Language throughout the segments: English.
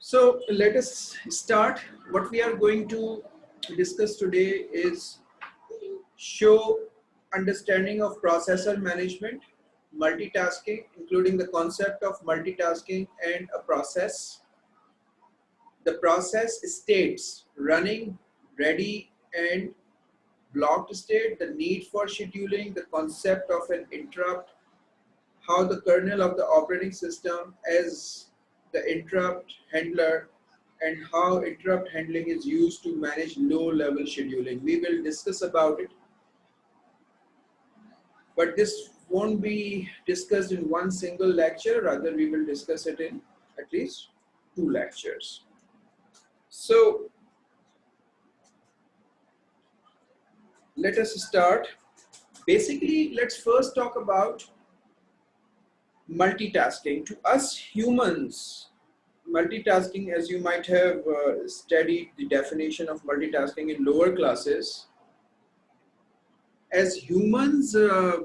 So let us start. What we are going to discuss today is show understanding of processor management, multitasking, including the concept of multitasking and a process, the process states, running, ready, and blocked state, the need for scheduling, the concept of an interrupt, how the kernel of the operating system as the interrupt handler, and how interrupt handling is used to manage low level scheduling. We will discuss about it, but this won't be discussed in one single lecture, rather we will discuss it in at least 2 lectures. So let us start. Basically, let's first talk about multitasking. To us humans, multitasking, as you might have studied the definition of multitasking in lower classes, as humans,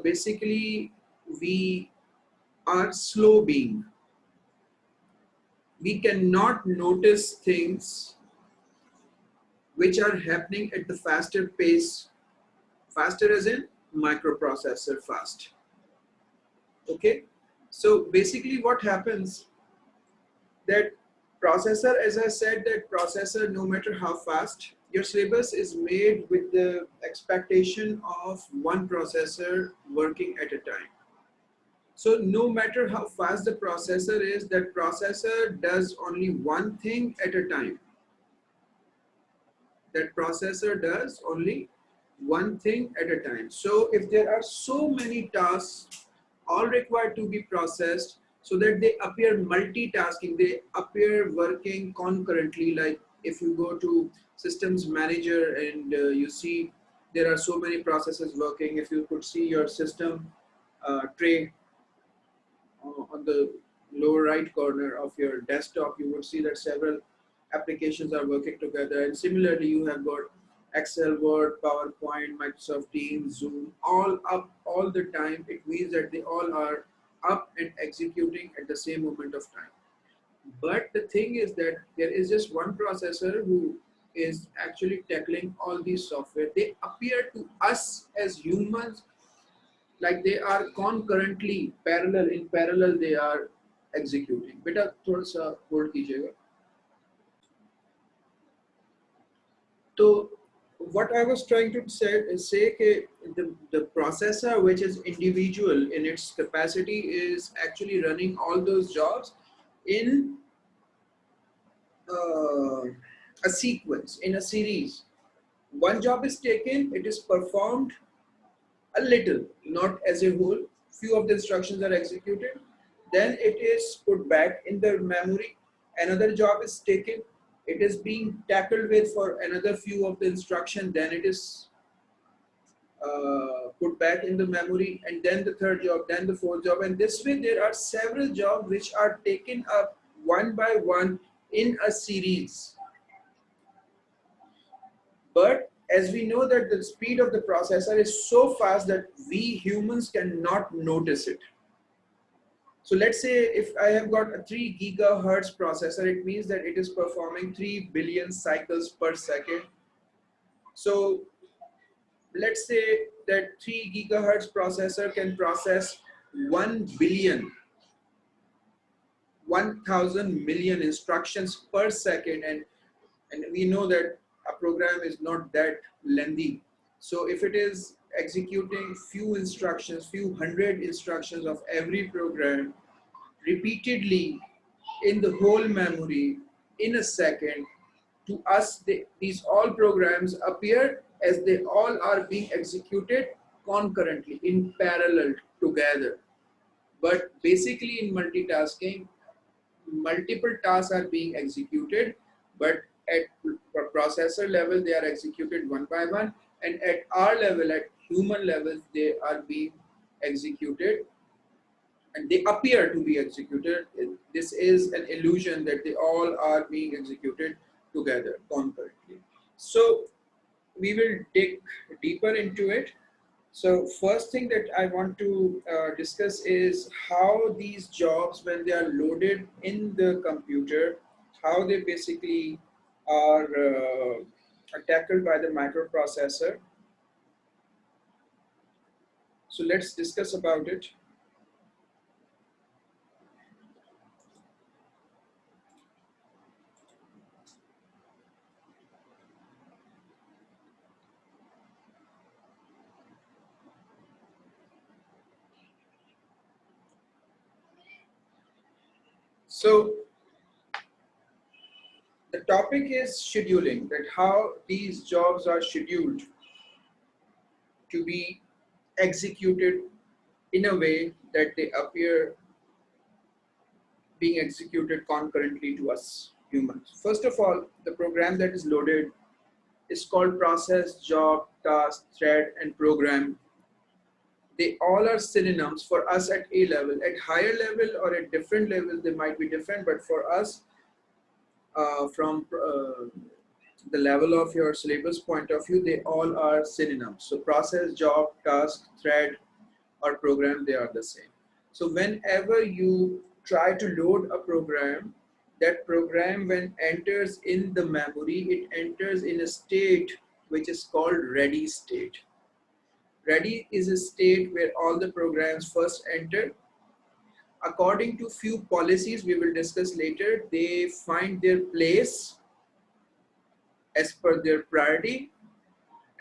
basically we are slow being. We cannot notice things which are happening at the faster pace, faster as in microprocessor fast. Okay, so basically what happens, that processor, as I said, that processor, no matter how fast, your syllabus is made with the expectation of one processor working at a time. So no matter how fast the processor is, that processor does only one thing at a time. That processor does only one thing at a time. So if there are so many tasks all required to be processed, so that they appear multitasking, they appear working concurrently. Like if you go to systems manager and you see there are so many processes working. If you could see your system tray on the lower right corner of your desktop, you would see that several applications are working together. And similarly, you have got Excel, Word, PowerPoint, Microsoft Teams, Zoom, all up all the time. It means that they all are up and executing at the same moment of time. But the thing is that there is just one processor who is actually tackling all these software. They appear to us as humans like they are concurrently in parallel they are executing. Beta thoda sa hold kijiyega. So what I was trying to say that the processor, which is individual in its capacity, is actually running all those jobs in a sequence, in a series. One job is taken, it is performed a little, not as a whole. Few of the instructions are executed, then it is put back in the memory. Another job is taken, it is being tackled with for another few of the instruction, then it is put back in the memory, and then the third job, then the fourth job, and this way there are several jobs which are taken up one by one in a series. But as we know that the speed of the processor is so fast that we humans cannot notice it. So let's say if I have got a 3 gigahertz processor, it means that it is performing 3 billion cycles per second. So let's say that 3 gigahertz processor can process 1 billion, 1000 million instructions per second, and we know that a program is not that lengthy. So if it is executing few instructions, few hundred instructions of every program repeatedly in the whole memory in a second, to us these all programs appear as they all are being executed concurrently in parallel together. But basically in multitasking, multiple tasks are being executed, but at processor level they are executed one by one, and at our level, at human level, they are being executed and they appear to be executed. This is an illusion that they all are being executed together concurrently. So we will dig deeper into it. So first thing that I want to discuss is how these jobs, when they are loaded in the computer, how they basically are tackled by the microprocessor. So let's discuss about it. So the topic is scheduling, that how these jobs are scheduled to be executed in a way that they appear being executed concurrently to us humans. First of all, the program that is loaded is called process, job, task, thread, and program. They all are synonyms for us at A level. At higher level or at different levels, they might be different, but for us, from the level of your syllabus point of view, they all are synonyms. So process, job, task, thread, or program, they are the same. So whenever you try to load a program, that program when enters in the memory, it enters in a state which is called ready state. Ready is a state where all the programs first enter. According to few policies we will discuss later, they find their place as per their priority,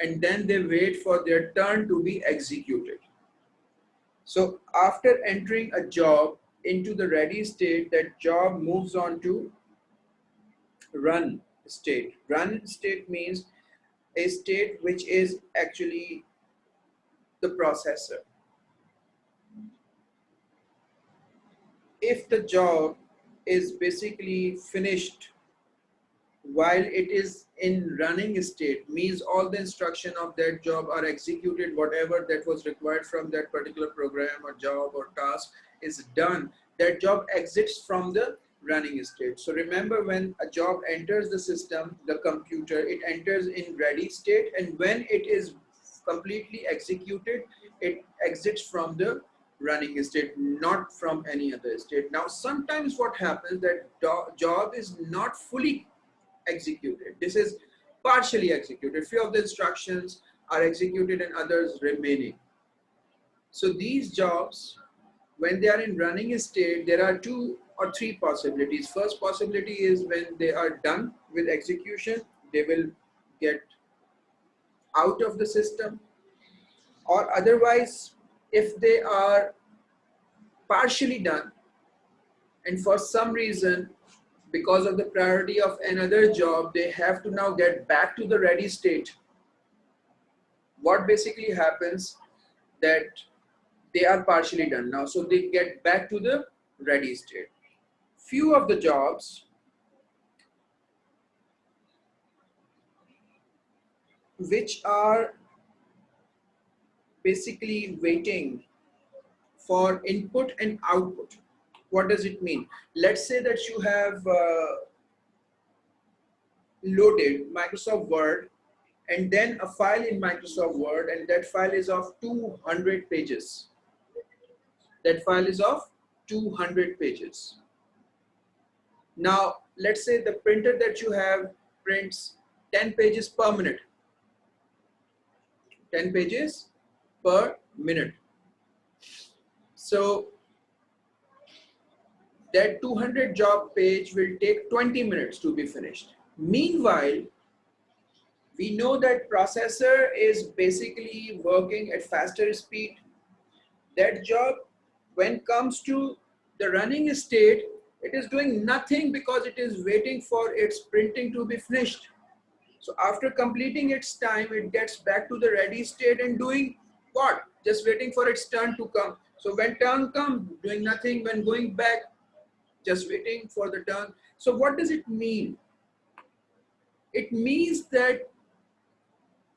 and then they wait for their turn to be executed. So after entering a job into the ready state, that job moves on to run state. Run state means a state which is actually the processor. If the job is basically finished while it is in running state, means all the instruction of that job are executed, whatever that was required from that particular program or job or task is done, that job exits from the running state. So remember, when a job enters the system, the computer, it enters in ready state, and when it is completely executed, it exits from the running state, not from any other state. Now sometimes what happens, that job is not fully executed. This is partially executed. Few of the instructions are executed and others remaining. So these jobs, when they are in running state, there are 2 or 3 possibilities. First possibility is when they are done with execution, they will get out of the system, or otherwise, if they are partially done and for some reason, because of the priority of another job, they have to now get back to the ready state. What basically happens, that they are partially done now, so they get back to the ready state. Few of the jobs which are basically waiting for input and output. What does it mean? Let's say that you have loaded Microsoft Word and then a file in Microsoft Word, and that file is of 200 pages. That file is of 200 pages. Now, let's say the printer that you have prints 10 pages per minute. 10 pages per minute. So that 200 job page will take 20 minutes to be finished. Meanwhile, we know that processor is basically working at faster speed. That job, when comes to the running state, it is doing nothing because it is waiting for its printing to be finished. So after completing its time, it gets back to the ready state and doing what? Just waiting for its turn to come. So when turn comes, doing nothing. When going back, just waiting for the turn. So what does it mean? It means that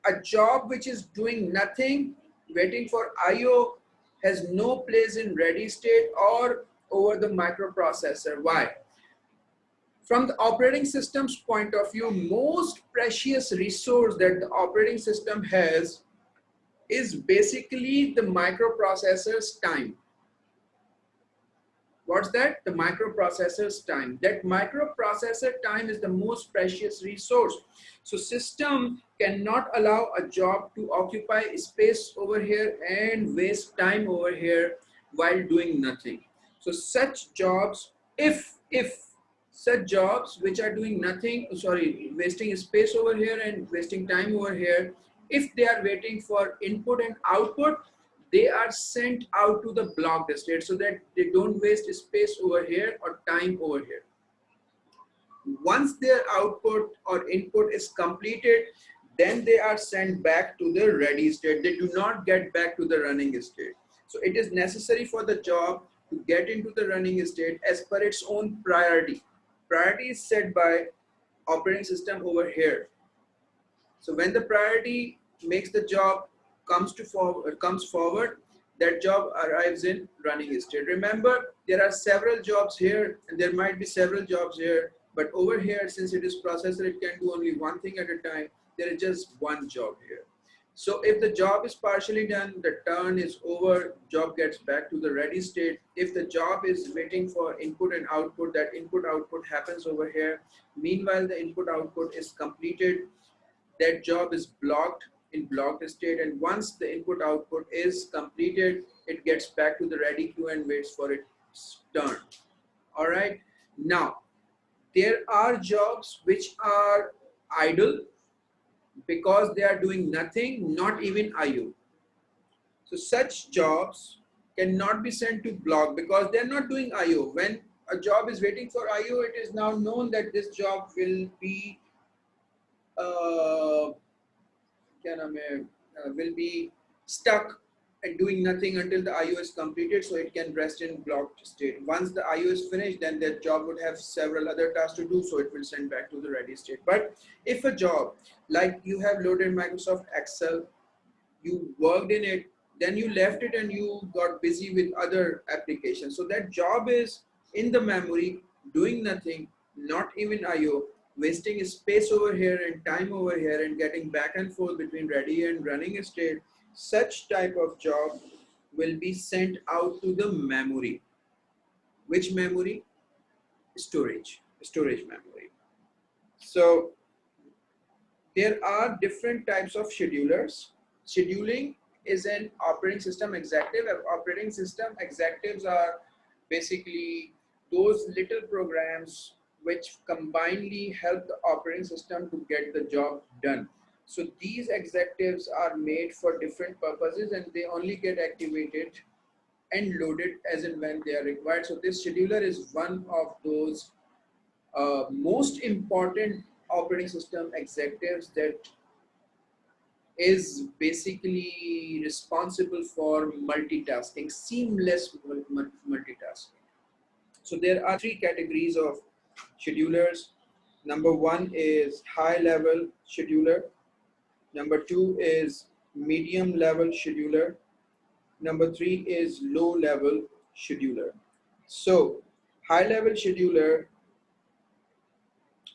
a job which is doing nothing, waiting for IO, has no place in ready state or over the microprocessor. Why? From the operating system's point of view, most precious resource that the operating system has is basically the microprocessor's time. What's that? The microprocessor's time. That microprocessor time is the most precious resource. So system cannot allow a job to occupy space over here and waste time over here while doing nothing. So such jobs, if such jobs which are doing nothing, sorry, wasting space over here and wasting time over here, if they are waiting for input and output, they are sent out to the blocked state so that they don't waste space over here or time over here. Once their output or input is completed, then they are sent back to the ready state. They do not get back to the running state. So it is necessary for the job to get into the running state as per its own priority. Priority is set by operating system over here. So when the priority makes the job comes forward, that job arrives in running state. Remember, there are several jobs here and there might be several jobs here, but over here, since it is processor, it can do only one thing at a time. There is just one job here. So if the job is partially done, the turn is over, job gets back to the ready state. If the job is waiting for input and output, that input output happens over here. Meanwhile, the input output is completed, that job is blocked in blocked state, and once the input output is completed, it gets back to the ready queue and waits for its turn. All right, now there are jobs which are idle because they are doing nothing, not even IO. So such jobs cannot be sent to block because they're not doing IO. When a job is waiting for IO, it is now known that this job will be will be stuck and doing nothing until the IO is completed, so it can rest in blocked state. Once the IO is finished, then that job would have several other tasks to do, so it will send back to the ready state. But if a job, like you have loaded Microsoft Excel, you worked in it, then you left it and you got busy with other applications, so that job is in the memory doing nothing, not even IO, wasting space over here and time over here and getting back and forth between ready and running state. Such type of job will be sent out to the memory. Which memory? Storage memory. So there are different types of schedulers. Scheduling is an operating system executive. Operating system executives are basically those little programs which combinedly help the operating system to get the job done. So these executives are made for different purposes and they only get activated and loaded as and when they are required. So this scheduler is one of those most important operating system executives that is basically responsible for multitasking, seamless multitasking. So there are three categories of schedulers. Number one is high level scheduler. Number two is medium level scheduler. Number three is low level scheduler. So high level scheduler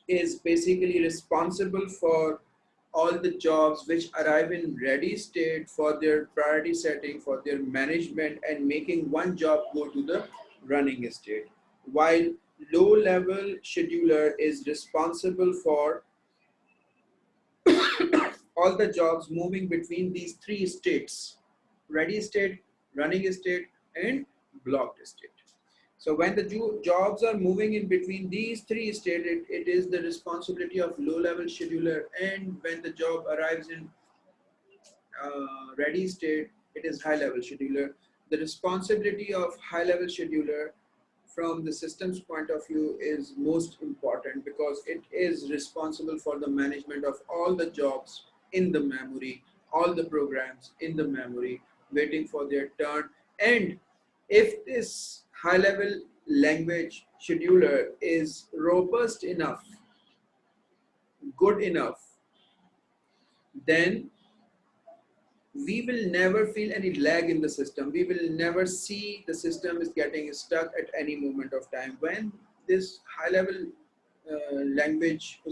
is basically responsible for all the jobs which arrive in ready state for their priority setting, for their management, and making one job go to the running state. While low level scheduler is responsible for all the jobs moving between these three states: ready state, running state, and blocked state. So when the jobs are moving in between these three states, it is the responsibility of low level scheduler, and when the job arrives in ready state, it is high level scheduler. The responsibility of high level scheduler from the system's point of view is most important because it is responsible for the management of all the jobs in the memory, all the programs in the memory waiting for their turn. And if this high level language scheduler is robust enough, good enough, then we will never feel any lag in the system. We will never see the system is getting stuck at any moment of time. When this high level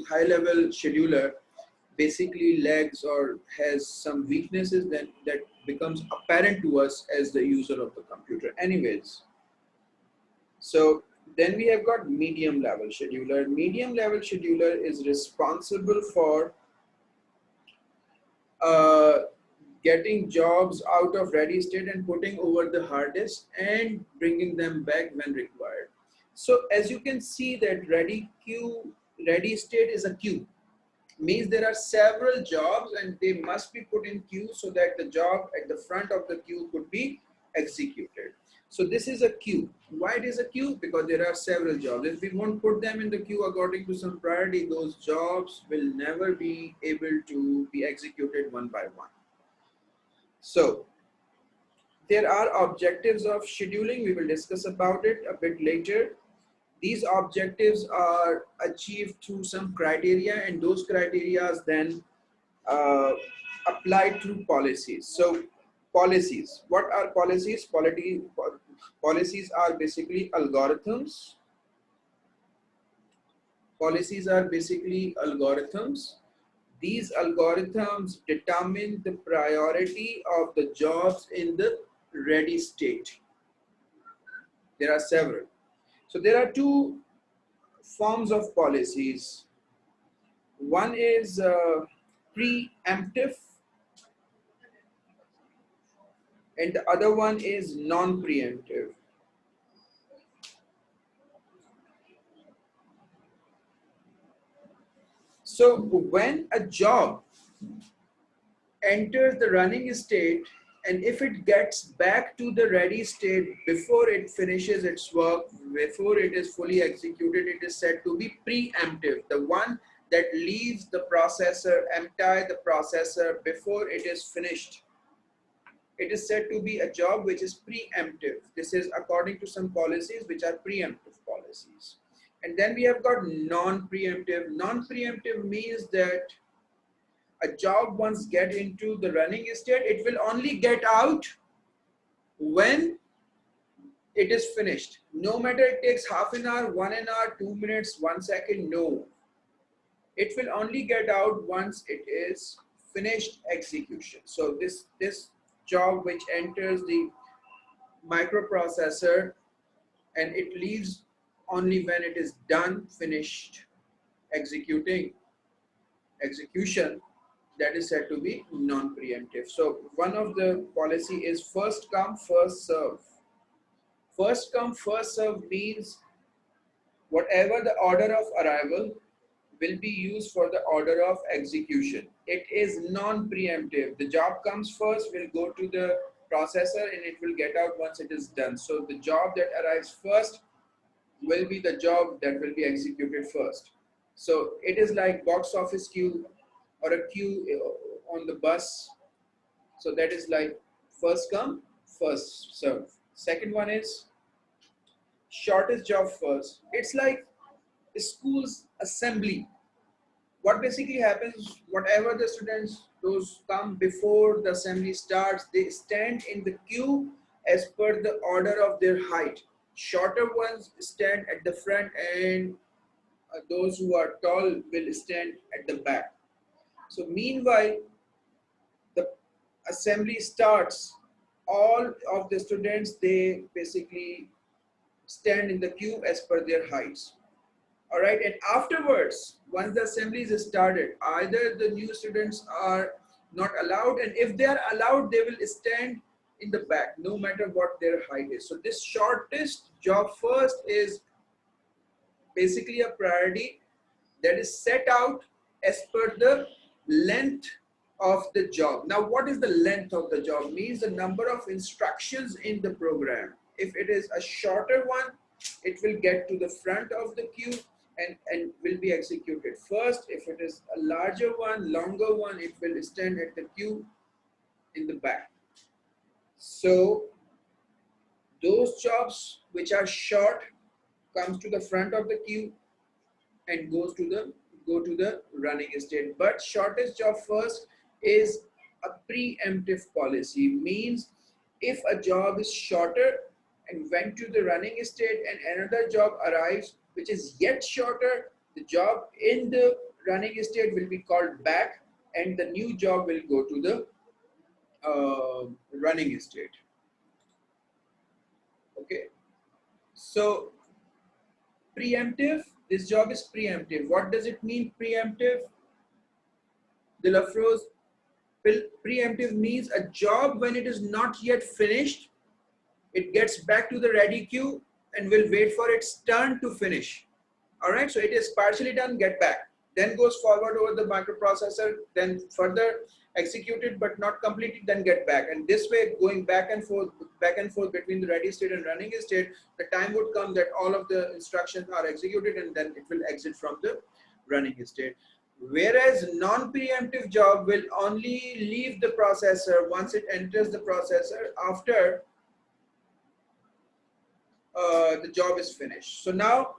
high level scheduler basically lags or has some weaknesses, then that becomes apparent to us as the user of the computer. Anyways, So then we have got medium level scheduler. Medium level scheduler is responsible for uh, getting jobs out of ready state and putting over the hard disk and bringing them back when required. So as you can see that ready state is a queue, means there are several jobs and they must be put in queue so that the job at the front of the queue could be executed. So this is a queue. Why it is a queue? Because there are several jobs. If we won't put them in the queue according to some priority, those jobs will never be able to be executed one by one. So there are objectives of scheduling. We will discuss about it a bit later. These objectives are achieved through some criteria, and those criteria then uh, applied through policies. So policies, what are policies? Policies are basically algorithms. Policies are basically algorithms. These algorithms determine the priority of the jobs in the ready state. There are several. So there are two forms of policies. One is preemptive and the other one is non-preemptive. So when a job enters the running state and if it gets back to the ready state before it finishes its work, before it is fully executed, it is said to be preemptive. The one that leaves the processor, empty the processor before it is finished. It is said to be a job which is preemptive. This is according to some policies which are preemptive policies. And then we have got non-preemptive. Non-preemptive means that a job once get into the running state, it will only get out when it is finished. No matter it takes half an hour, 1 hour, 2 minutes, 1 second, no. It will only get out once it is finished execution. So this job which enters the microprocessor and it leaves only when it is done, finished execution, that is said to be non-preemptive. So one of the policy is first come, first serve. First come, first serve means whatever the order of arrival will be used for the order of execution. It is non-preemptive. The job comes first, will go to the processor and it will get out once it is done. So the job that arrives first will be the job that will be executed first. So it is like box office queue or a queue on the bus. So that is like first come, first serve. Second one is shortest job first. It's like school's assembly. What basically happens, whatever the students, those come before the assembly starts, they stand in the queue as per the order of their height. Shorter ones stand at the front and those who are tall will stand at the back. So meanwhile, the assembly starts, all of the students, they basically stand in the queue as per their heights. All right, and afterwards, once the assembly is started, either the new students are not allowed, and if they are allowed, they will stand in the back, no matter what their height is. So this shortest job first is basically a priority that is set out as per the length of the job. Now, what is the length of the job? Means the number of instructions in the program. If it is a shorter one, it will get to the front of the queue and will be executed first. If it is a larger one, longer one, it will stand at the queue in the back. So those jobs which are short comes to the front of the queue and go to the running state. But shortest job first is a preemptive policy. Means if a job is shorter and went to the running state and another job arrives which is yet shorter, the job in the running state will be called back and the new job will go to the running state. Okay. So preemptive, this job is preemptive. What does it mean, preemptive? The Lafroze, preemptive means a job when it is not yet finished, it gets back to the ready queue and will wait for its turn to finish. All right, so it is partially done, get back, then goes forward over the microprocessor, then further executed but not completed, then get back. And this way, going back and forth between the ready state and running state, the time would come that all of the instructions are executed and then it will exit from the running state. Whereas non-preemptive job will only leave the processor once it enters the processor after the job is finished. So now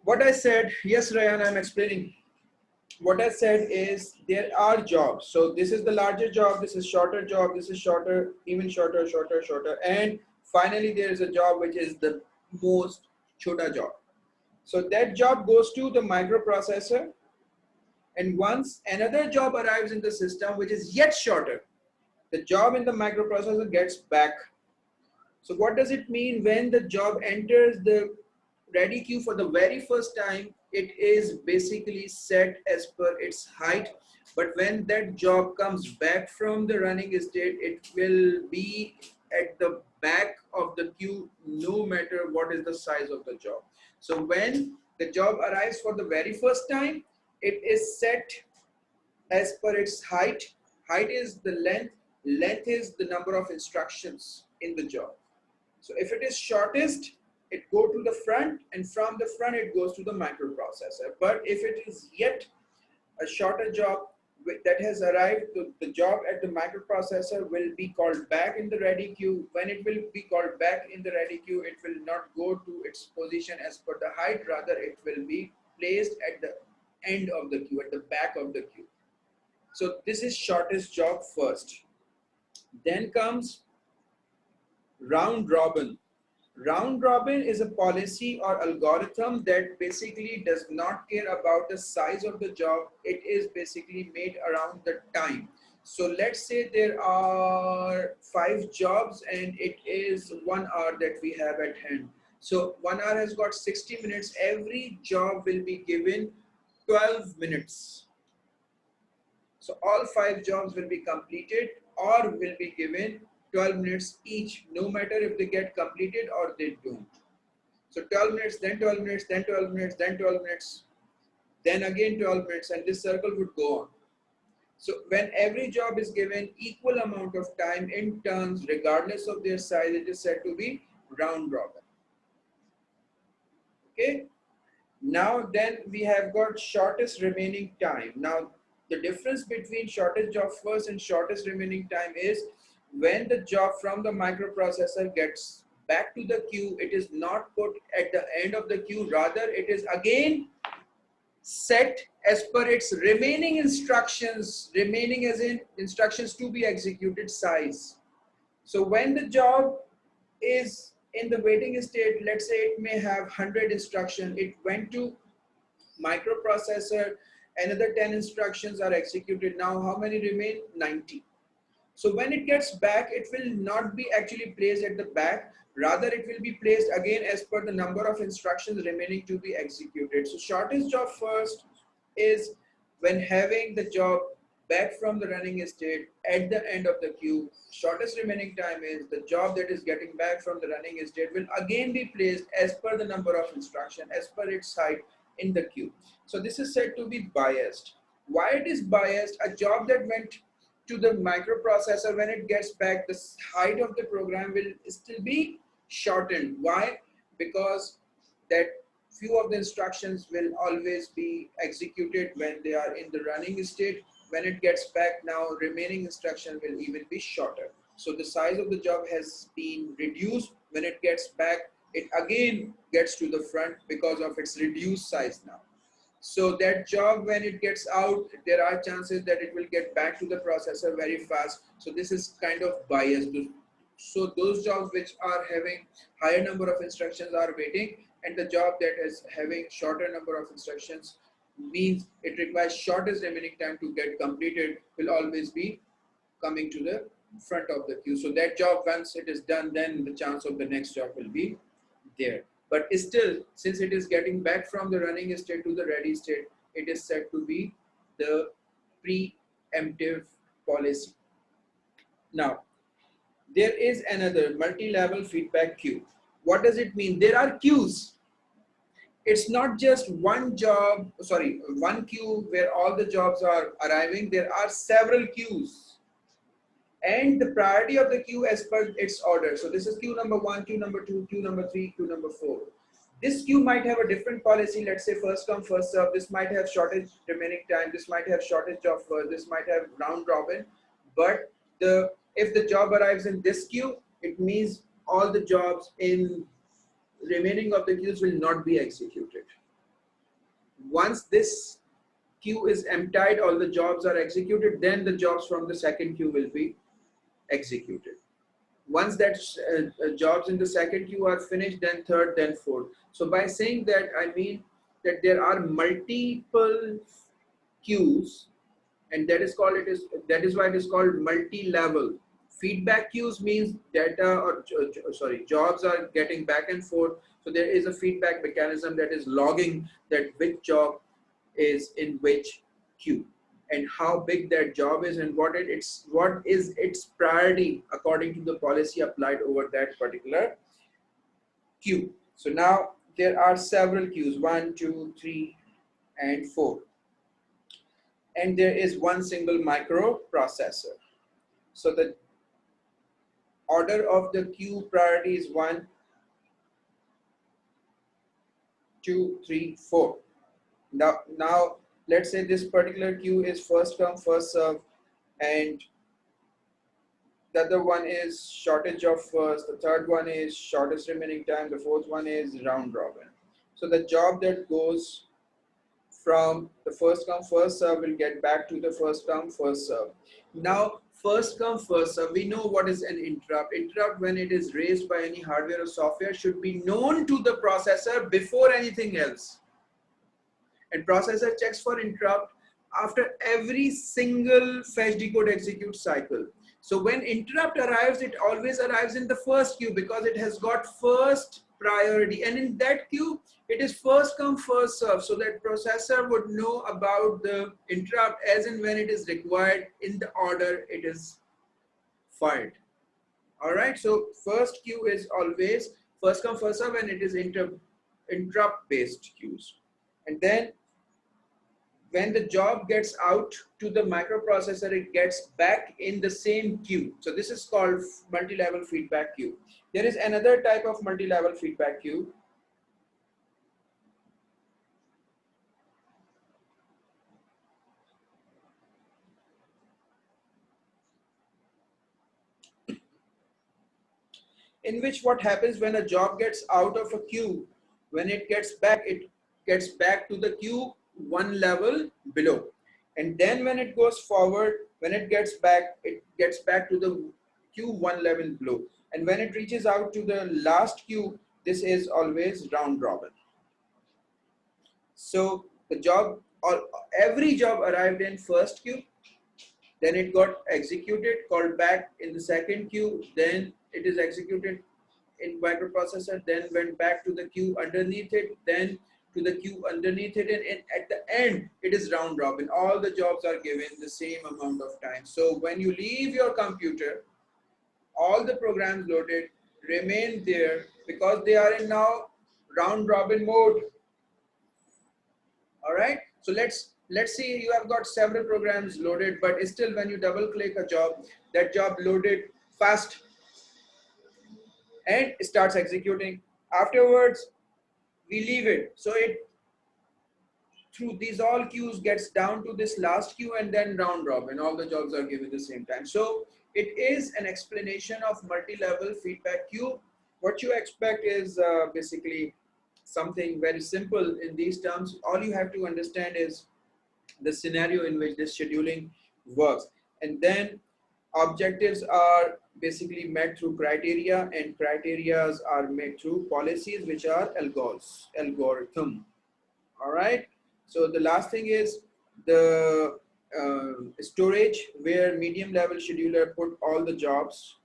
what I said, yes, Ryan, I'm explaining. What I said is there are jobs. So this is the larger job, this is shorter job, this is shorter, even shorter, shorter, shorter. And finally, there is a job which is the most chota job. So that job goes to the microprocessor. And once another job arrives in the system, which is yet shorter, the job in the microprocessor gets back. So what does it mean when the job enters the ready queue for the very first time? It is basically set as per its height, but when that job comes back from the running state, it will be at the back of the queue no matter what is the size of the job. So when the job arrives for the very first time, it is set as per its height. Height is the length, length is the number of instructions in the job. So if it is shortest, it goes to the front, and from the front it goes to the microprocessor. But if it is yet a shorter job that has arrived, the job at the microprocessor will be called back in the ready queue. When it will be called back in the ready queue, it will not go to its position as per the height, rather it will be placed at the end of the queue, at the back of the queue. So this is shortest job first. Then comes round robin. Round robin is a policy or algorithm that basically does not care about the size of the job. It is basically made around the time. So let's say there are 5 jobs and it is 1 hour that we have at hand. So 1 hour has got 60 minutes. Every job will be given 12 minutes. So all 5 jobs will be completed or will be given 12 minutes each, no matter if they get completed or they don't. So 12 minutes, then 12 minutes, then 12 minutes, then 12 minutes, then again 12 minutes, and this circle would go on. So when every job is given equal amount of time in turns, regardless of their size, it is said to be round robin. Okay. Now then we have got shortest remaining time. Now the difference between shortest job first and shortest remaining time is when the job from the microprocessor gets back to the queue, it is not put at the end of the queue, rather it is again set as per its remaining instructions, remaining as in instructions to be executed size. So when the job is in the waiting state, let's say it may have 100 instructions, it went to microprocessor, another 10 instructions are executed. Now how many remain? 90. So when it gets back, it will not be actually placed at the back, rather it will be placed again as per the number of instructions remaining to be executed. So shortest job first is when having the job back from the running state at the end of the queue. Shortest remaining time is the job that is getting back from the running state will again be placed as per the number of instruction, as per its height in the queue. So this is said to be biased. Why it is biased? A job that went to the microprocessor, when it gets back, the height of the program will still be shortened. Why? Because that few of the instructions will always be executed when they are in the running state. When it gets back, now remaining instruction will even be shorter. So the size of the job has been reduced. When it gets back, it again gets to the front because of its reduced size now. So that job, when it gets out, there are chances that it will get back to the processor very fast. So this is kind of biased. So those jobs which are having higher number of instructions are waiting, and the job that is having shorter number of instructions means it requires shortest remaining time to get completed will always be coming to the front of the queue. So that job, once it is done, then the chance of the next job will be there. But still, since it is getting back from the running state to the ready state, it is said to be the preemptive policy. Now, there is another multi-level feedback queue. What does it mean? There are queues. It's not just one one queue where all the jobs are arriving. There are several queues, and the priority of the queue as per its order. So this is queue number 1, queue number 2, queue number 3, queue number 4. This queue might have a different policy. Let's say first come first serve. This might have shortest remaining time. This might have shortest job first. This might have round robin. But if the job arrives in this queue, it means all the jobs in remaining of the queues will not be executed. Once this queue is emptied, all the jobs are executed, then the jobs from the second queue will be executed. Once that jobs in the second queue are finished, then third, then fourth. So by saying that, I mean that there are multiple queues, and that is why it is called multi-level. Feedback queues means jobs are getting back and forth. So there is a feedback mechanism that is logging that which job is in which queue and how big that job is and what is its priority according to the policy applied over that particular queue. So now there are several queues, 1, 2, 3, and 4. And there is one single microprocessor. So the order of the queue priority is 1, 2, 3, 4. Now let's say this particular queue is first come first serve, and the other one is shortage of first, the third one is shortest remaining time, the fourth one is round robin. So the job that goes from the first come first serve will get back to the first come first serve. Now first come first serve, we know what is an interrupt. Interrupt, when it is raised by any hardware or software, should be known to the processor before anything else. And processor checks for interrupt after every single fetch decode execute cycle. So when interrupt arrives, it always arrives in the first queue because it has got first priority, and in that queue it is first come first serve, so that processor would know about the interrupt as and when it is required in the order it is fired. All right, so first queue is always first come first serve, and it is interrupt based queues. And then when the job gets out to the microprocessor, it gets back in the same queue. So this is called multi-level feedback queue. There is another type of multi-level feedback queue. In which what happens when a job gets out of a queue, when it gets back to the queue one level below. And then when it goes forward, when it gets back to the queue one level below. And when it reaches out to the last queue, this is always round robin. So the job, or every job arrived in first queue, then it got executed, called back in the second queue, then it is executed in microprocessor, then went back to the queue underneath it, then to the queue underneath it, and at the end it is round robin. All the jobs are given the same amount of time. So when you leave your computer, all the programs loaded remain there because they are in now round robin mode. All right, so let's see, you have got several programs loaded, but still when you double click a job, that job loaded fast and starts executing. Afterwards we leave it, so it through these all queues gets down to this last queue, and then round robin, all the jobs are given at the same time. So it is an explanation of multi-level feedback queue. What you expect is basically something very simple in these terms. All you have to understand is the scenario in which this scheduling works, and then objectives are basically met through criteria, and criterias are met through policies, which are algorithm. All right, so the last thing is the storage, where medium level scheduler put all the jobs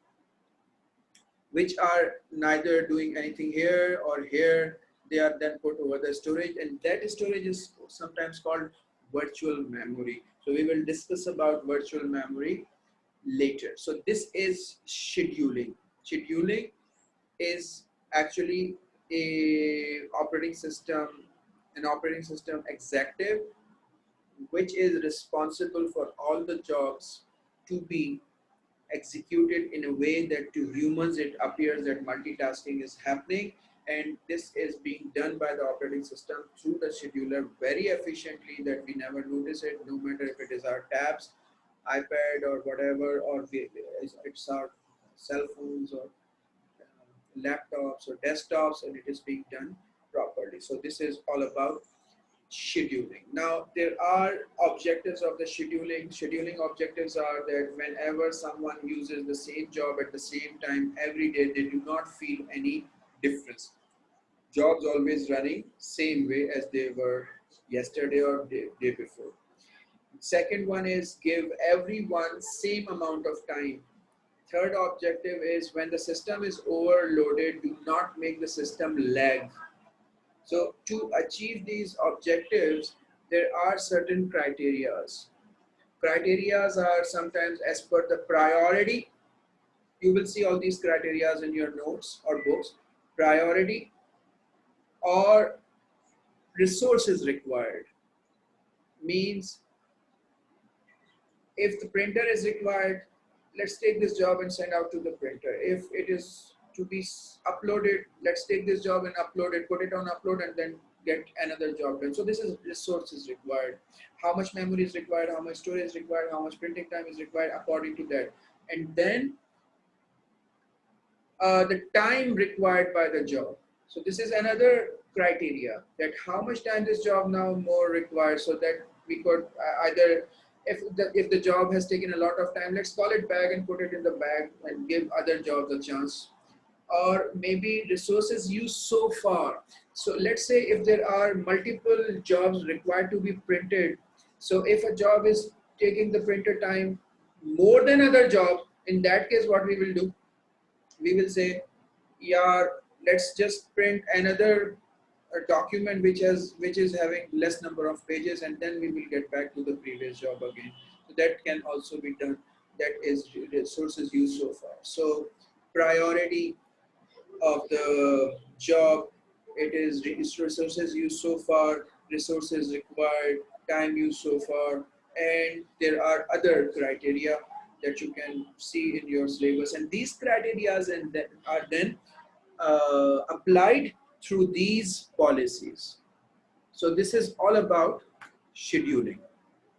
which are neither doing anything here or here. They are then put over the storage, and that storage is sometimes called virtual memory. So we will discuss about virtual memory later. So this is scheduling. Scheduling is actually an operating system executive which is responsible for all the jobs to be executed in a way that to humans it appears that multitasking is happening, and this is being done by the operating system through the scheduler very efficiently that we never notice it, no matter if it is our tabs, iPad or whatever, or it's our cell phones or laptops or desktops, and it is being done properly. So this is all about scheduling. Now there are objectives of the scheduling. Scheduling objectives are that whenever someone uses the same job at the same time every day, they do not feel any difference. Jobs always running same way as they were yesterday or day before. Second one is give everyone same amount of time. Third objective is when the system is overloaded, do not make the system lag. So to achieve these objectives, there are certain criterias. Criterias are sometimes as per the priority. You will see all these criterias in your notes or books. Priority or resources required means if the printer is required, let's take this job and send out to the printer. If it is to be uploaded, let's take this job and upload it, put it on upload, and then get another job done. So this is resources required. How much memory is required, how much storage is required, how much printing time is required according to that. And then the time required by the job. So this is another criteria, that how much time this job now more requires, so that we could either if the job has taken a lot of time, let's call it bag and put it in the bag and give other jobs a chance. Or maybe resources used so far. So let's say if there are multiple jobs required to be printed, so if a job is taking the printer time more than other jobs, in that case what we will do, we will say, yeah, let's just print another document which is having less number of pages, and then we will get back to the previous job again. So that can also be done. That is resources used so far. So priority of the job, it is resources used so far, resources required, time used so far, and there are other criteria that you can see in your syllabus, and these criteria are then applied through these policies. So this is all about scheduling.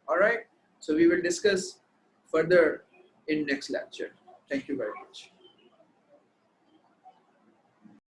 All right, so we will discuss further in next lecture. Thank you very much.